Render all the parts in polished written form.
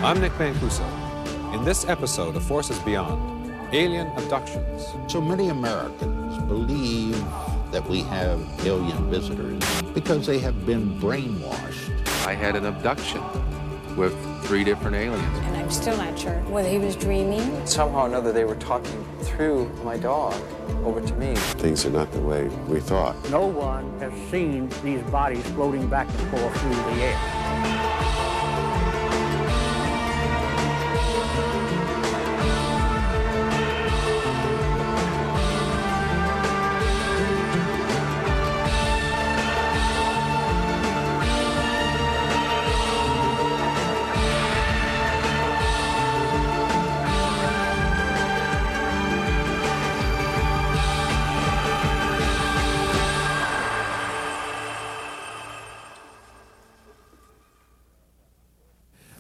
I'm Nick Mancuso. In this episode of Forces Beyond, alien abductions. So many Americans believe that we have alien visitors because they have been brainwashed. I had an abduction with 3 different aliens. And I'm still not sure whether he was dreaming. Somehow or another, they were talking through my dog over to me. Things are not the way we thought. No one has seen these bodies floating back and forth through the air.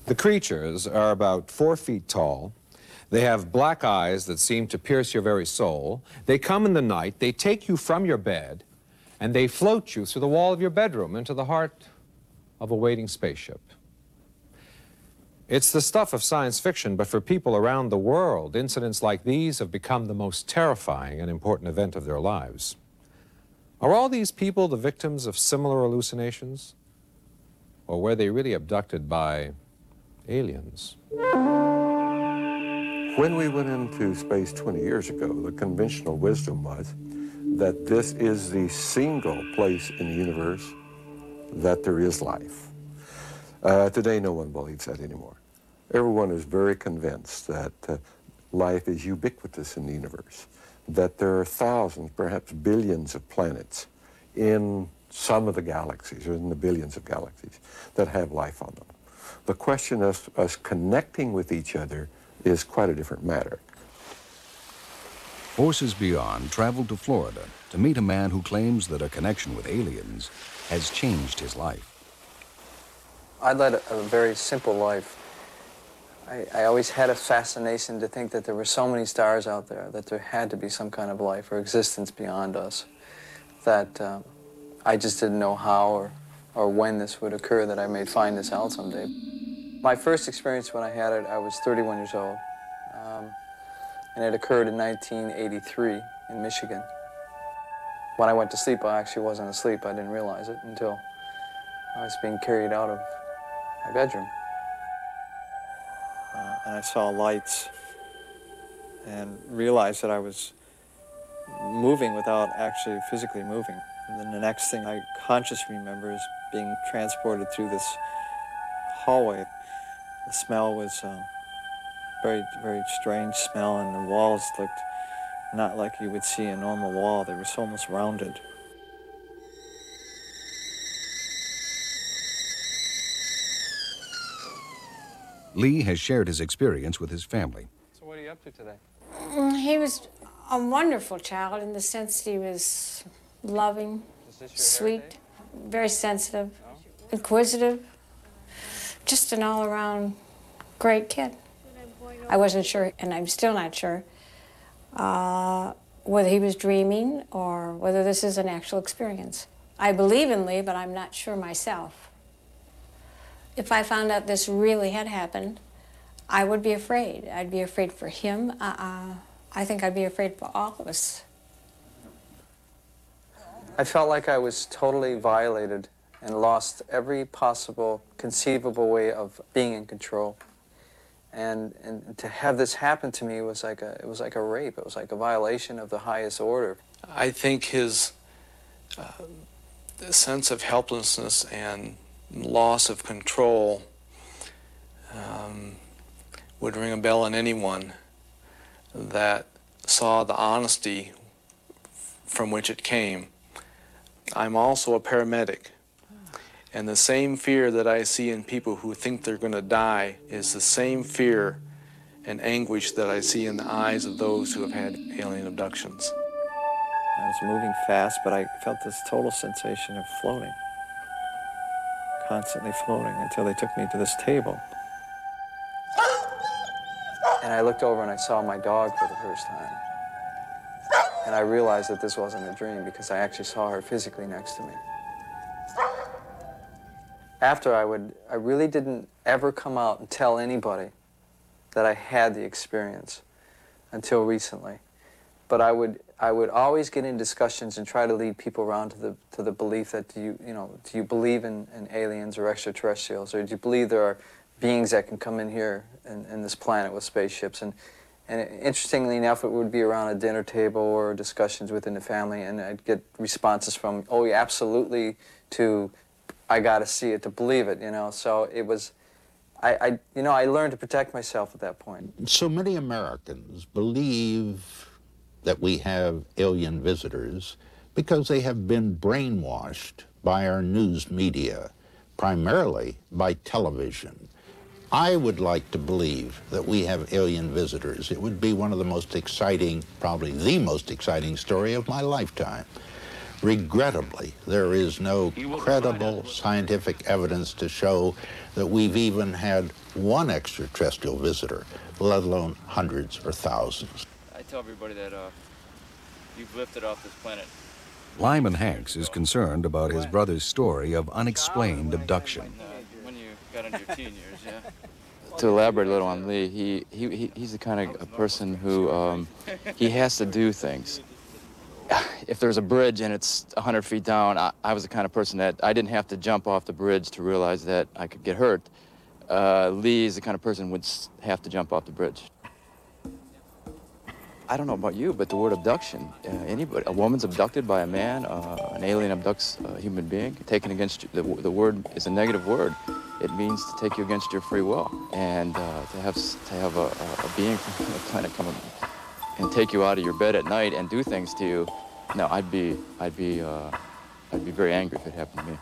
The creatures are about 4 feet tall. They have black eyes that seem to pierce your very soul. They come in the night, they take you from your bed, and they float you through the wall of your bedroom into the heart of a waiting spaceship. It's the stuff of science fiction, but for people around the world, incidents like these have become the most terrifying and important event of their lives. Are all these people the victims of similar hallucinations? Or were they really abducted by aliens? When we went into space 20 years ago, the conventional wisdom was that this is the single place in the universe that there is life. Today, no one believes that anymore. Everyone is very convinced that life is ubiquitous in the universe, that there are thousands, perhaps billions of planets in some of the galaxies, or in the billions of galaxies, that have life on them. The question of us connecting with each other is quite a different matter. Forces Beyond traveled to Florida to meet a man who claims that a connection with aliens has changed his life. I led a very simple life. I always had a fascination to think that there were so many stars out there, that there had to be some kind of life or existence beyond us, that I just didn't know how or when this would occur, that I may find this out someday. My first experience when I had it, I was 31 years old, and it occurred in 1983 in Michigan. When I went to sleep, I actually wasn't asleep. I didn't realize it until I was being carried out of my bedroom. And I saw lights and realized that I was moving without actually physically moving. And then the next thing I consciously remember is being transported through this hallway. The smell was very, very strange smell, and the walls looked not like you would see a normal wall. They were so almost rounded. Lee has shared his experience with his family. So what are you up to today? He was a wonderful child in the sense he was loving, sweet, very sensitive, inquisitive, just an all-around great kid. I wasn't sure, and I'm still not sure, whether he was dreaming or whether this is an actual experience. I believe in Lee, but I'm not sure myself. If I found out this really had happened, I would be afraid. I'd be afraid for him. I think I'd be afraid for all of us. I felt like I was totally violated and lost every possible, conceivable way of being in control. And to have this happen to me was like it was like a rape. It was like a violation of the highest order. I think his sense of helplessness and loss of control would ring a bell in anyone that saw the honesty from which it came. I'm also a paramedic, and the same fear that I see in people who think they're going to die is the same fear and anguish that I see in the eyes of those who have had alien abductions. I was moving fast, but I felt this total sensation of floating, constantly floating, until they took me to this table. And I looked over and I saw my dog for the first time. And I realized that this wasn't a dream because I actually saw her physically next to me. After I really didn't ever come out and tell anybody that I had the experience until recently. But I would always get in discussions and try to lead people around to the belief that do you believe in aliens or extraterrestrials, or do you believe there are beings that can come in here in this planet with spaceships? And interestingly enough, it would be around a dinner table or discussions within the family, and I'd get responses from, oh yeah, absolutely, to I got to see it to believe it, you know. So it was, I learned to protect myself at that point. So many Americans believe that we have alien visitors because they have been brainwashed by our news media, primarily by television. I would like to believe that we have alien visitors. It would be one of the most exciting, probably the most exciting story of my lifetime. Regrettably, there is no credible scientific evidence to show that we've even had one extraterrestrial visitor, let alone hundreds or thousands. I tell everybody that you've lifted off this planet. Lyman Hanks is concerned about his brother's story of unexplained abduction. When you got into your teen years, yeah. To elaborate a little on Lee, he's the kind of person who he has to do things. If there's a bridge and it's 100 feet down, I was the kind of person that I didn't have to jump off the bridge to realize that I could get hurt. Lee is the kind of person who would have to jump off the bridge. I don't know about you, but the word abduction, a woman's abducted by a man, an alien abducts a human being, taken against you, the word is a negative word. It means to take you against your free will, and to have a being from the planet come and take you out of your bed at night and do things to you. No, I'd be very angry if it happened to me.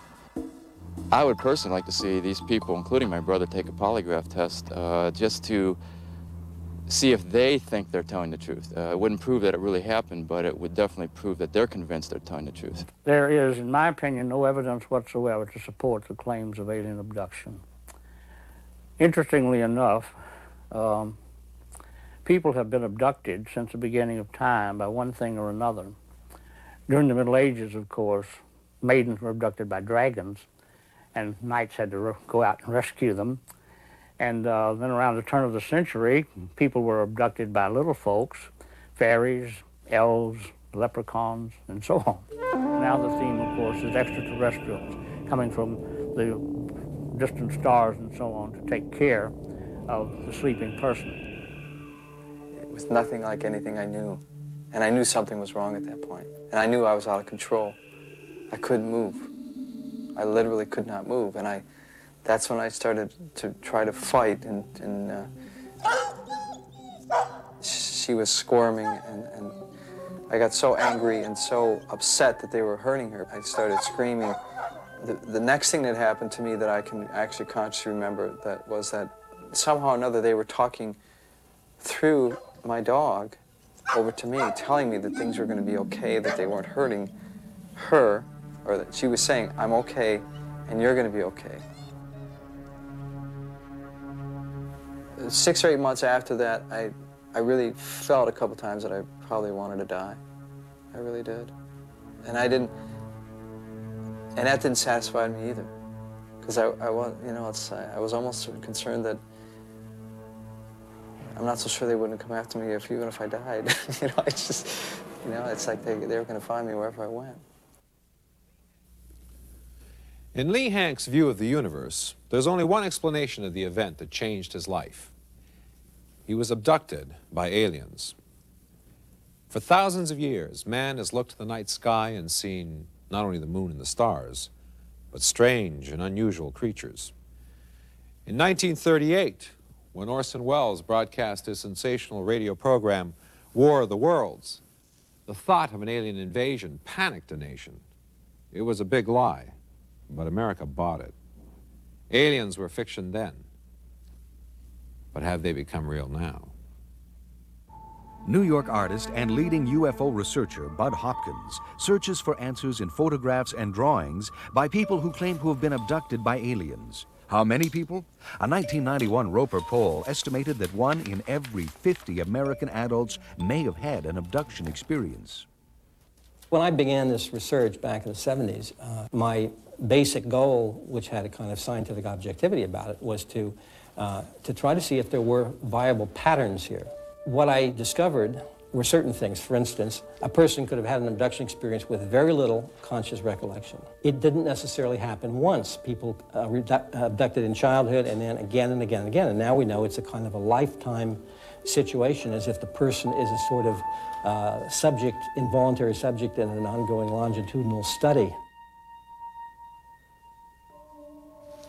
I would personally like to see these people, including my brother, take a polygraph test just to see if they think they're telling the truth. It wouldn't prove that it really happened, but it would definitely prove that they're convinced they're telling the truth. There is, in my opinion, no evidence whatsoever to support the claims of alien abduction. Interestingly enough, people have been abducted since the beginning of time by one thing or another. During the Middle Ages, of course, maidens were abducted by dragons, and knights had to go out and rescue them. And then around the turn of the century, people were abducted by little folks, fairies, elves, leprechauns, and so on. Now the theme, of course, is extraterrestrials coming from the distant stars and so on to take care of the sleeping person. It was nothing like anything I knew. And I knew something was wrong at that point. And I knew I was out of control. I couldn't move. I literally could not move. And that's when I started to try to fight, and she was squirming, and I got so angry and so upset that they were hurting her. I started screaming. The next thing that happened to me that I can actually consciously remember was that somehow or another they were talking through my dog over to me, telling me that things were going to be okay, that they weren't hurting her, or that she was saying, I'm okay, and you're going to be okay. 6 or 8 months after that, I really felt a couple times that I probably wanted to die. I really did. And that didn't satisfy me either. Because I was almost sort of concerned that I'm not so sure they wouldn't come after me even if I died. It's like they were going to find me wherever I went. In Lee Hanks' view of the universe, there's only one explanation of the event that changed his life. He was abducted by aliens. For thousands of years, man has looked at the night sky and seen not only the moon and the stars, but strange and unusual creatures. In 1938, when Orson Welles broadcast his sensational radio program, War of the Worlds, the thought of an alien invasion panicked a nation. It was a big lie, but America bought it. Aliens were fiction then, but have they become real now? New York artist and leading UFO researcher Bud Hopkins searches for answers in photographs and drawings by people who claim to have been abducted by aliens. How many people? A 1991 Roper poll estimated that 1 in every 50 American adults may have had an abduction experience. When I began this research back in the 70s, my basic goal, which had a kind of scientific objectivity about it, was to try to see if there were viable patterns here. What I discovered were certain things. For instance, a person could have had an abduction experience with very little conscious recollection. It didn't necessarily happen once. People abducted in childhood and then again and again and again. And now we know it's a kind of a lifetime situation, as if the person is a sort of subject, involuntary subject in an ongoing longitudinal study.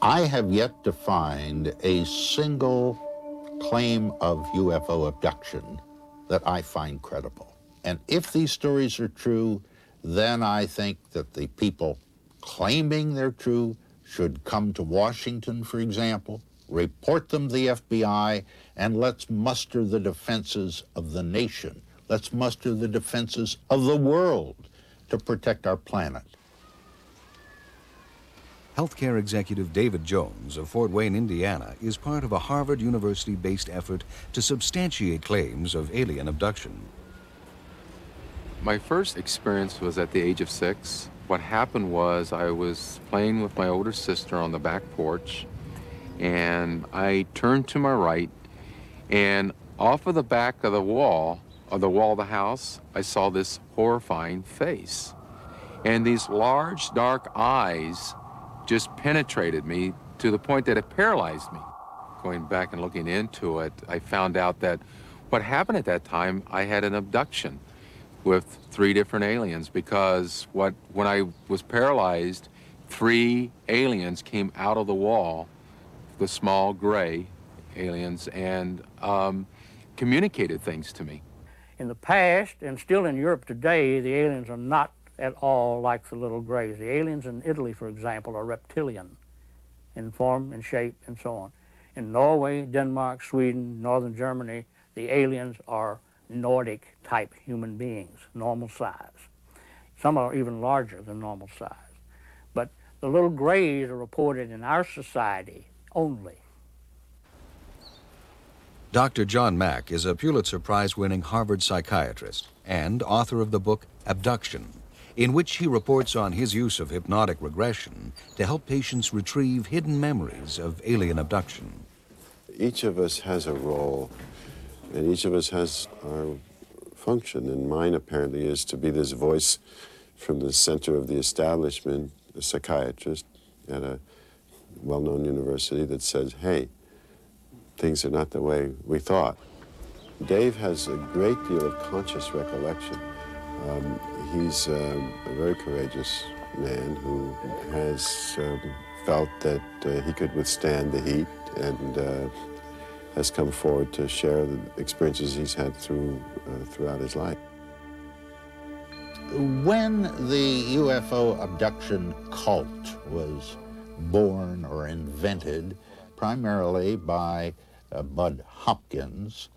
I have yet to find a single claim of UFO abduction that I find credible. And if these stories are true, then I think that the people claiming they're true should come to Washington, for example, report them to the FBI, and let's muster the defenses of the nation. Let's muster the defenses of the world to protect our planet. Healthcare executive David Jones of Fort Wayne, Indiana, is part of a Harvard University-based effort to substantiate claims of alien abduction. My first experience was at the age of 6. What happened was I was playing with my older sister on the back porch, and I turned to my right, and off of the back of the wall of the house, I saw this horrifying face. And these large, dark eyes just penetrated me to the point that it paralyzed me. Going back and looking into it, I found out that what happened at that time, I had an abduction with 3 different aliens, because when I was paralyzed, 3 aliens came out of the wall, the small gray aliens, and communicated things to me. In the past, and still in Europe today, the aliens are not at all like the little grays. The aliens in Italy, for example, are reptilian in form and shape and so on. In Norway, Denmark, Sweden, northern Germany, the aliens are Nordic-type human beings, normal size. Some are even larger than normal size. But the little grays are reported in our society only. Dr. John Mack is a Pulitzer Prize-winning Harvard psychiatrist and author of the book Abduction, in which he reports on his use of hypnotic regression to help patients retrieve hidden memories of alien abduction. Each of us has a role, and each of us has our function, and mine apparently is to be this voice from the center of the establishment, a psychiatrist at a well-known university that says, hey, things are not the way we thought. Dave has a great deal of conscious recollection. He's a very courageous man who has felt that he could withstand the heat, and has come forward to share the experiences he's had throughout his life. When the UFO abduction cult was born or invented, primarily by Bud Hopkins,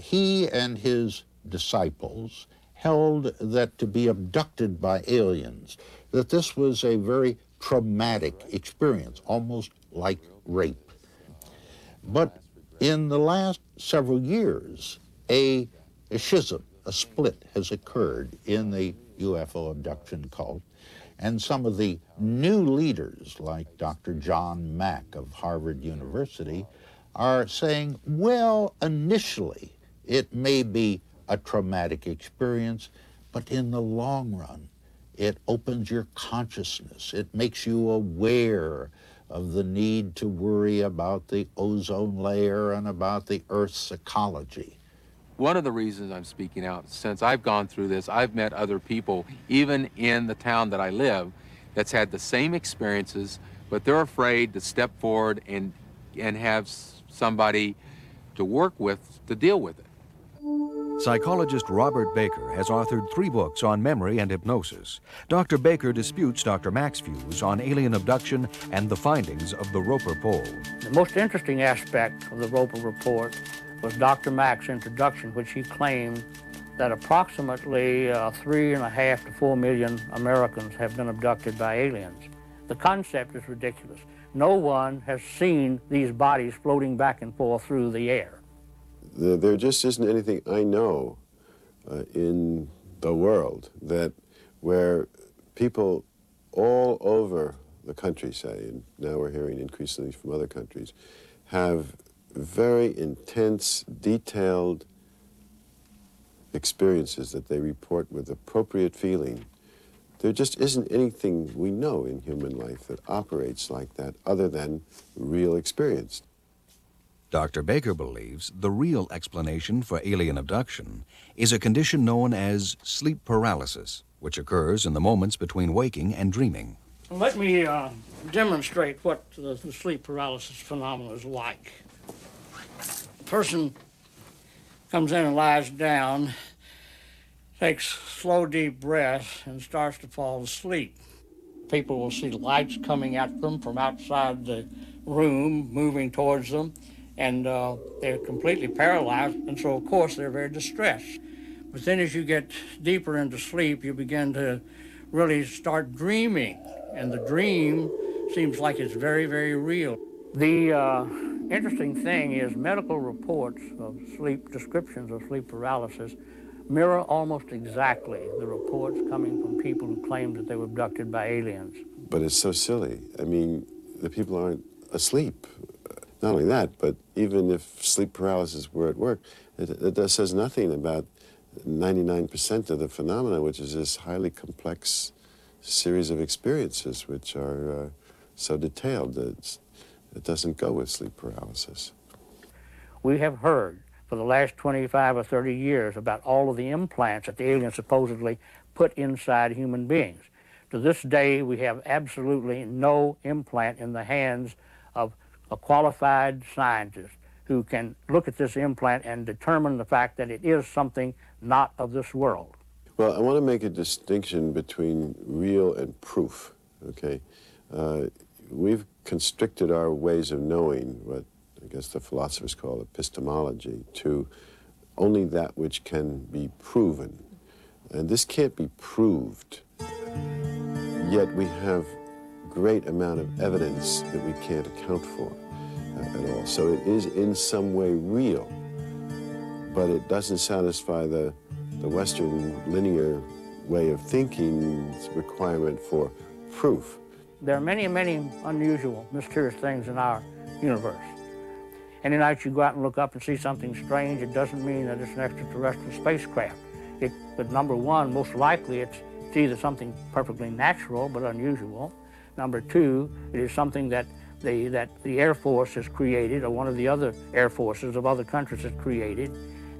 he and his disciples held that to be abducted by aliens, that this was a very traumatic experience, almost like rape. But in the last several years, a schism, a split has occurred in the UFO abduction cult, and some of the new leaders, like Dr. John Mack of Harvard University, are saying, well, initially, it may be a traumatic experience, but in the long run, it opens your consciousness. It makes you aware of the need to worry about the ozone layer and about the Earth's ecology. One of the reasons I'm speaking out, since I've gone through this, I've met other people, even in the town that I live, that's had the same experiences, but they're afraid to step forward and have somebody to work with to deal with it. Psychologist Robert Baker has authored 3 books on memory and hypnosis. Dr. Baker disputes Dr. Mack's views on alien abduction and the findings of the Roper poll. The most interesting aspect of the Roper report was Dr. Mack's introduction, which he claimed that approximately 3.5 to 4 million Americans have been abducted by aliens. The concept is ridiculous. No one has seen these bodies floating back and forth through the air. There just isn't anything I know in the world that where people all over the country, say, and now we're hearing increasingly from other countries, have very intense, detailed experiences that they report with appropriate feeling. There just isn't anything we know in human life that operates like that other than real experience. Dr. Baker believes the real explanation for alien abduction is a condition known as sleep paralysis, which occurs in the moments between waking and dreaming. Let me demonstrate what the sleep paralysis phenomenon is like. A person comes in and lies down, takes slow, deep breaths, and starts to fall asleep. People will see lights coming at them from outside the room, moving towards them, and they're completely paralyzed, and so, of course, they're very distressed. But then as you get deeper into sleep, you begin to really start dreaming, and the dream seems like it's very, very real. The interesting thing is medical reports of sleep, descriptions of sleep paralysis, mirror almost exactly the reports coming from people who claim that they were abducted by aliens. But it's so silly. I mean, the people aren't asleep. Not only that, but even if sleep paralysis were at work, it says nothing about 99% of the phenomena, which is this highly complex series of experiences which are so detailed that it doesn't go with sleep paralysis. We have heard for the last 25 or 30 years about all of the implants that the aliens supposedly put inside human beings. To this day, we have absolutely no implant in the hands of a qualified scientist who can look at this implant and determine the fact that it is something not of this world. Well, I want to make a distinction between real and proof, okay? We've constricted our ways of knowing, what I guess the philosophers call epistemology, to only that which can be proven. And this can't be proved, yet we have great amount of evidence that we can't account for at all. So it is in some way real, but it doesn't satisfy the Western linear way of thinking's requirement for proof. There are many, many unusual, mysterious things in our universe. Any night you go out and look up and see something strange, it doesn't mean that it's an extraterrestrial spacecraft. But number one, most likely it's either something perfectly natural but unusual. Number two, it is something that the Air Force has created, or one of the other Air Forces of other countries has created,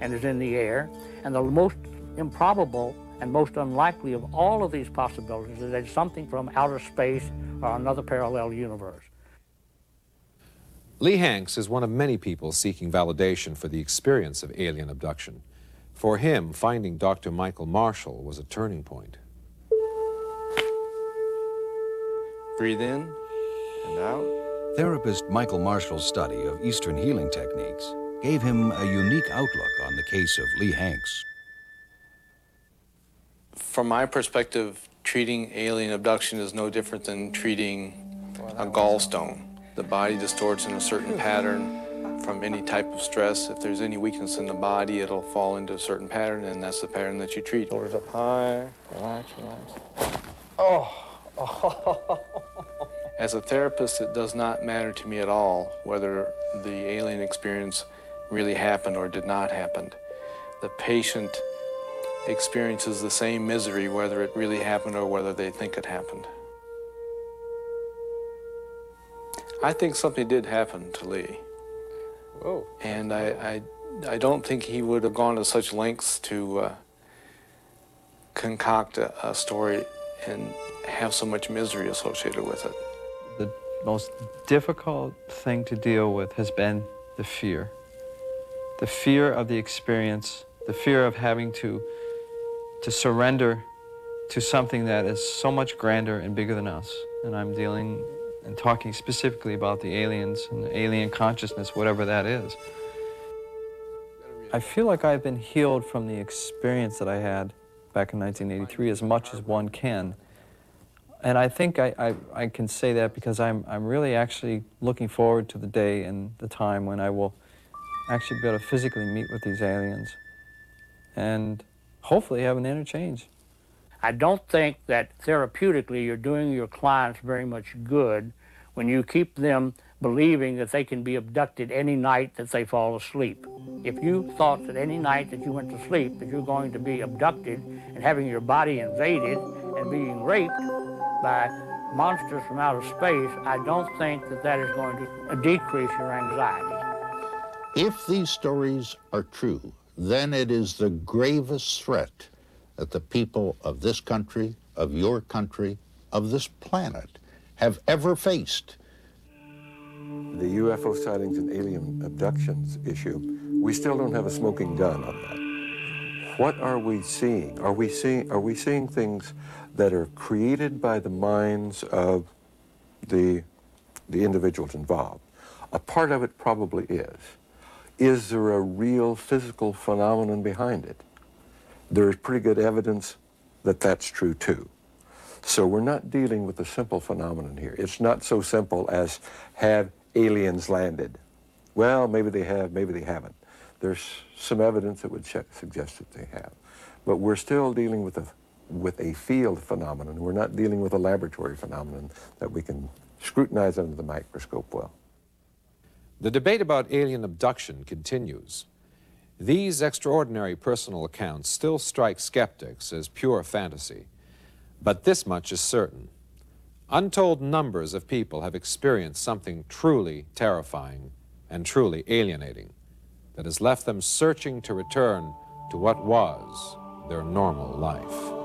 and is in the air. And the most improbable and most unlikely of all of these possibilities is that it's something from outer space or another parallel universe. Lee Hanks is one of many people seeking validation for the experience of alien abduction. For him, finding Dr. Michael Marshall was a turning point. Breathe in and out. Therapist Michael Marshall's study of Eastern healing techniques gave him a unique outlook on the case of Lee Hanks. From my perspective, treating alien abduction is no different than treating a gallstone. The body distorts in a certain pattern from any type of stress. If there's any weakness in the body, it'll fall into a certain pattern, and that's the pattern that you treat. Shoulders up high, relax, relax. Oh. As a therapist, it does not matter to me at all whether the alien experience really happened or did not happen. The patient experiences the same misery whether it really happened or whether they think it happened. I think something did happen to Lee. Whoa. And I don't think he would have gone to such lengths to concoct a story and have so much misery associated with it. The most difficult thing to deal with has been the fear. The fear of the experience, the fear of having to surrender to something that is so much grander and bigger than us. And I'm dealing and talking specifically about the aliens and the alien consciousness, whatever that is. I feel like I've been healed from the experience that I had back in 1983 as much as one can. And I think I can say that because I'm really actually looking forward to the day and the time when I will actually be able to physically meet with these aliens and hopefully have an interchange. I don't think that therapeutically you're doing your clients very much good when you keep them believing that they can be abducted any night that they fall asleep. If you thought that any night that you went to sleep that you're going to be abducted and having your body invaded and being raped by monsters from outer space, I don't think that that is going to decrease your anxiety. If these stories are true, then it is the gravest threat that the people of this country, of your country, of this planet have ever faced. The UFO sightings and alien abductions issue, we still don't have a smoking gun on that. What are we seeing? Are we seeing things that are created by the minds of the individuals involved? A part of it probably is. Is there a real physical phenomenon behind it? There's pretty good evidence that that's true too. So we're not dealing with a simple phenomenon here. It's not so simple as have aliens landed. Well, maybe they have, maybe they haven't. There's some evidence that would suggest that they have. But we're still dealing with a field phenomenon. We're not dealing with a laboratory phenomenon that we can scrutinize under the microscope well. The debate about alien abduction continues. These extraordinary personal accounts still strike skeptics as pure fantasy. But this much is certain. Untold numbers of people have experienced something truly terrifying and truly alienating that has left them searching to return to what was their normal life.